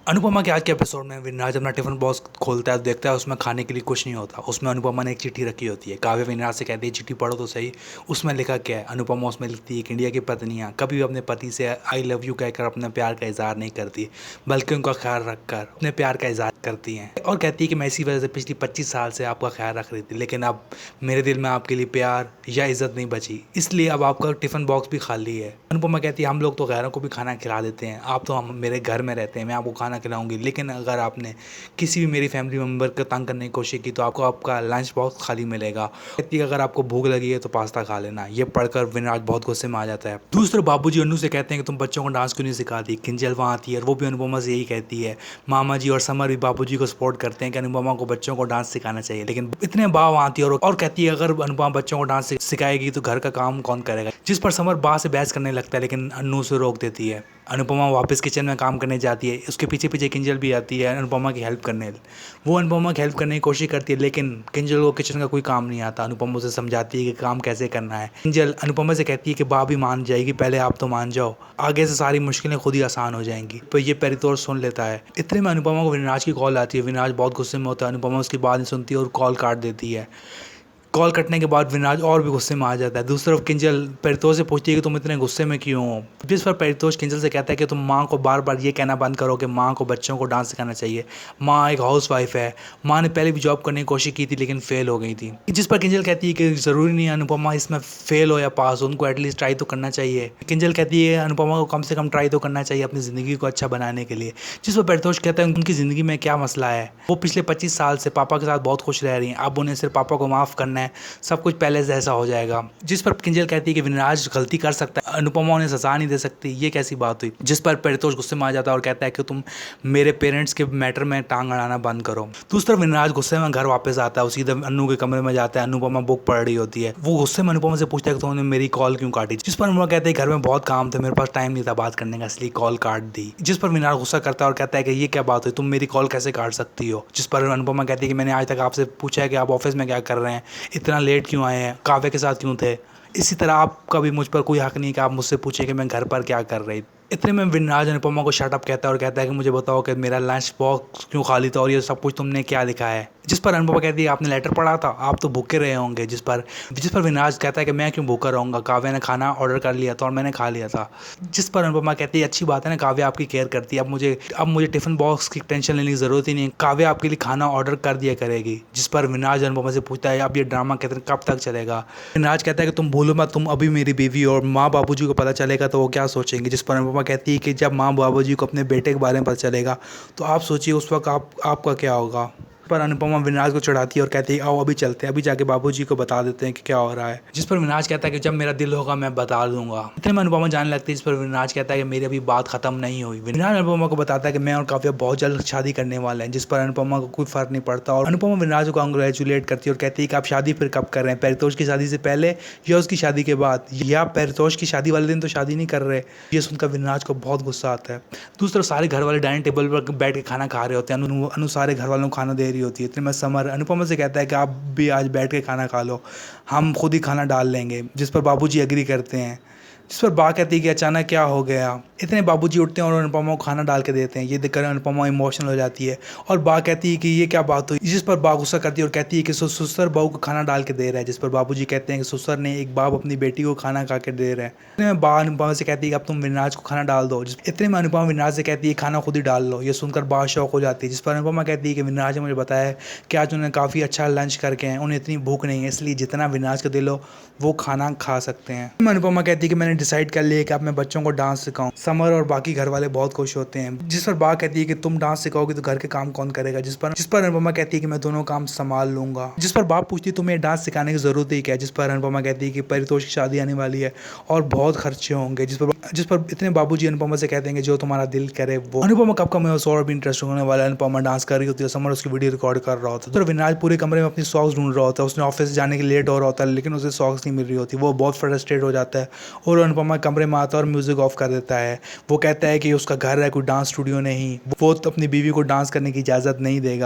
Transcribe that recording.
अनुपमा के आज के एपिसोड में विनराज अपना टिफिन बॉक्स खोलता है तो देखता है उसमें खाने के लिए कुछ नहीं होता। उसमें अनुपमा ने एक चिट्ठी रखी होती है। काव्य विनराज से कहती है चिट्ठी पढ़ो तो सही, उसमें लिखा क्या है। अनुपमा उसमें लिखती है कि इंडिया की पत्नियां कभी भी अपने पति से आई लव यू कहकर अपने प्यार का इजहार नहीं करती, बल्कि उनका ख्याल रखकर अपने प्यार का इजहार करती हैं। और कहती है कि मैं इसी वजह से पिछली 25 साल से आपका ख्याल रख रही थी, लेकिन अब मेरे दिल में आपके लिए प्यार या इज्जत नहीं बची, इसलिए अब आपका टिफिन बॉक्स भी खाली है। अनुपमा कहती है हम लोग तो गैरों को भी खाना खिला देते हैं, आप तो हम मेरे घर में रहते हैं, मैं आपको खाना खिलाऊंगी, लेकिन अगर आपने किसी भी मेरी फैमिली मेम्बर को तंग करने की कोशिश की तो आपको आपका लंच बॉक्स खाली मिलेगा। कहती है अगर आपको भूख लगी है तो पास्ता खा लेना। ये पढ़कर विनराज बहुत गुस्से में आ जाता है। दूसरे बाबूजी अनु से कहते हैं कि तुम बच्चों को डांस क्यों नहीं सिखाती। किंजल वहाँ आती है और वो भी अनुपमा से यही कहती है। मामा जी और समर भी बाबूजी को सपोर्ट करते हैं कि अनुपमा को बच्चों को डांस सिखाना चाहिए, लेकिन इतने बा वहाँ आती है और कहती है अगर अनुपमा बच्चों को डांस सिखाएगी तो घर का काम कौन करेगा। जिस पर समर बा से बहस करने लगता है, लेकिन अनु उसे रोक देती है। अनुपमा वापस किचन में काम करने जाती है। उसके पीछे पीछे किंजल भी आती है अनुपमा की हेल्प करने। वो अनुपमा की हेल्प करने की कोशिश करती है, लेकिन किंजल को किचन का कोई काम नहीं आता। अनुपमा उसे समझाती है कि काम कैसे करना है। किंजल अनुपमा से कहती है कि बा भी मान जाएगी, पहले आप तो मान जाओ, आगे से सारी मुश्किलें खुद ही आसान हो जाएंगी। तो ये परितोष सुन लेता है। इतने में अनुपमा को विनराज की कॉल आती है। विनराज बहुत गुस्से में होता है। अनुपमा उसकी बात नहीं सुनती और कॉल काट देती है। कॉल कटने के बाद विनराज और भी गुस्से में आ जाता है। दूसरी तरफ किंजल परितोष से पूछती है कि तुम इतने गुस्से में क्यों हो। जिस पर परितोष किंजल से कहता है कि तुम माँ को बार बार ये कहना बंद करो कि माँ को बच्चों को डांस सिखाना चाहिए। माँ एक हाउस वाइफ है। माँ ने पहले भी जॉब करने की कोशिश की थी लेकिन फेल हो गई थी। जिस पर किंजल कहती है कि ज़रूरी नहीं है अनुपमा इसमें फेल हो या पास हो, उनको एटलीस्ट ट्राई तो करना चाहिए। किंजल कहती है अनुपमा को कम से कम ट्राई तो करना चाहिए अपनी ज़िंदगी को अच्छा बनाने के लिए। जिस पर परितोष कहता है उनकी ज़िंदगी में क्या मसला है, वो पिछले 25 साल से पापा के साथ बहुत खुश रह रही हैं, अब उन्हें सिर्फ पापा को माफ़ करना है, सब कुछ पहले जैसा हो जाएगा। जिस पर किंजल कहती है कि विनराज गलती कर सकता है, अनुपमा उन्हें सजा नहीं दे सकती। ये कैसी बात हुई। जिस पर परितोष गुस्से में आ जाता है और कहता है कि तुम मेरे पेरेंट्स के मैटर में टांग अड़ाना बंद करो। दूसरी तरफ विनराज गुस्से में घर वापस आता है। सीधे अनु के कमरे में जाता है। अनुपमा बुक पढ़ रही होती है। वो गुस्से में अनुपमा से पूछता है कि तुमने मेरी कॉल क्यों काटी। जिस पर अनुपमा कहते हैं घर में बहुत काम थे, मेरे पास टाइम नहीं था बात करने का, इसलिए कॉल काट दी। जिस पर विनराज गुस्सा करता है और कहता है कि ये क्या बात हुई, तुम मेरी कॉल कैसे काट सकती हो। जिस पर अनुपमा कहती है कि मैंने आज तक आपसे पूछा है कि आप ऑफिस में क्या कर रहे हैं, इतना लेट क्यों आए हैं, काव्य के साथ क्यों थे। इसी तरह आपका भी मुझ पर कोई हक नहीं कि आप मुझसे पूछे कि मैं घर पर क्या कर रही। इतने में विनराज अनुपमा को शट अप कहता है और कहता है कि मुझे बताओ कि मेरा लंच बॉक्स क्यों खाली था और ये सब कुछ तुमने क्या लिखा है। जिस पर अनुपमा कहती है आपने लेटर पढ़ा था, आप तो भूखे रहे होंगे। जिस पर विनराज कहता है कि मैं क्यों भूखा रहूँगा, काव्य ने खाना ऑर्डर कर लिया था और मैंने खा लिया था। जिस पर अनुपमा कहती है अच्छी बात है ना, काव्य आपकी केयर करती है, अब मुझे टिफिन बॉक्स की टेंशन लेने की ज़रूरत ही नहीं, काव्य आपके लिए खाना ऑर्डर कर दिया करेगी। जिस पर विनराज अनुपमा से पूछता है अब ये ड्रामा कब तक चलेगा। विनराज कहता है कि तुम भूलो मत, तुम अभी मेरी बीवी और माँ बाबूजी को पता चलेगा तो वो क्या सोचेंगे। जिस पर अनुपमा कहती है कि जब माँ बाबूजी को अपने बेटे के बारे में पता चलेगा तो आप सोचिए उस वक्त आपका क्या होगा। पर अनुपमा विनराज को चढ़ाती है और कहती है आओ अभी चलते हैं, अभी जाके बाबूजी को बता देते हैं कि क्या हो रहा है। जिस पर विनराज कहता है कि जब मेरा दिल होगा मैं बता दूंगा। इतने में अनुपमा जाने लगती है। जिस पर विनराज कहता है कि मेरी अभी बात खत्म नहीं हुई। विनराज अनुपमा को बताता है कि मैं और काव्या बहुत जल्द शादी करने वाले हैं। जिस पर अनुपमा को कोई फर्क नहीं पड़ता और अनुपमा विनराज को कांग्रेचुलेट करती है और कहती है कि आप शादी फिर कब कर रहे हैं, परितोष की शादी से पहले या उसकी शादी के बाद, या परितोष की शादी वाले दिन तो शादी नहीं कर रहे। ये सुनकर विनराज को बहुत गुस्सा आता है। दूसरी तरफ सारे घर वाले डाइनिंग टेबल पर बैठ के खाना खा रहे होते हैं। अनु सारे घर वालों को खाना दे रही होती है। इतने में समर अनुपमा से कहता है कि आप भी आज बैठ के खाना खा लो, हम खुद ही खाना डाल लेंगे। जिस पर बाबूजी एग्री करते हैं। जिस पर बा कहती है कि अचानक क्या हो गया। इतने बाबूजी उठते हैं और अनुपमा को खाना डाल के देते हैं। ये देखकर अनुपमा इमोशनल हो जाती है और बा कहती है कि ये क्या बात हुई। जिस पर बा गुस्सा करती है और कहती है कि ससुर बहू को खाना डाल के दे रहा है। जिस पर बाबूजी कहते हैं कि ससुर ने एक बाप अपनी बेटी को खाना खा के दे रहा है। इतने में बा अनुपमा से कहती है कि अब तुम विनराज को खाना डाल दो। इतने में अनुपमा विनराज से कहती है खाना खुद ही डाल लो। ये सुनकर बा शौक हो जाती है। जिस पर अनुपमा कहती है कि विनराज ने मुझे बताया कि आज उन्हें काफ़ी अच्छा लंच करके हैं, उन्हें इतनी भूख नहीं है, इसलिए जितना विनराज का दिल हो वो खाना खा सकते हैं। अनुपमा कहती है कि मैंने डिसाइड कर लिया कि अब मैं बच्चों को डांस सिखाऊं। समर और बाकी घर वाले बहुत खुश होते हैं। जिस पर बा कहती है कि तुम डांस सिखाओगे तो घर के काम कौन करेगा। जिस पर अनुपमा कहती है कि मैं दोनों काम संभाल लूंगा। जिस पर बाप पूछती है तुम्हें डांस सिखाने की जरूरत ही क्या है। जिस पर अनुपमा कहती है कि परितोष की शादी आने वाली है और बहुत खर्चे होंगे। जिस पर इतने बाबूजी अनुपमा से कहते हैं कि जो तुम्हारा दिल करे वो। अनुपमा कब का मैं और भी इंटरेस्ट होने वाला है। अनुपमा डांस कर रही होती है, समर उसकी वीडियो रिकॉर्ड कर रहा होता है। तो विनाज पूरे कमरे में अपनी सॉक्स ढूंढ रहा होता है। उसने ऑफिस जाने के लिए लेट हो रहा होता है लेकिन उसे सॉक्स नहीं मिल रही होती। वो बहुत फ्रस्ट्रेट हो जाता है और अनुपमा कमरे में आता है और म्यूजिक ऑफ कर देता है। वो कहता है कि उसका घर है, कोई डांस स्टूडियो नहीं, वो तो अपनी बीवी को डांस करने की इजाज़त नहीं देगा।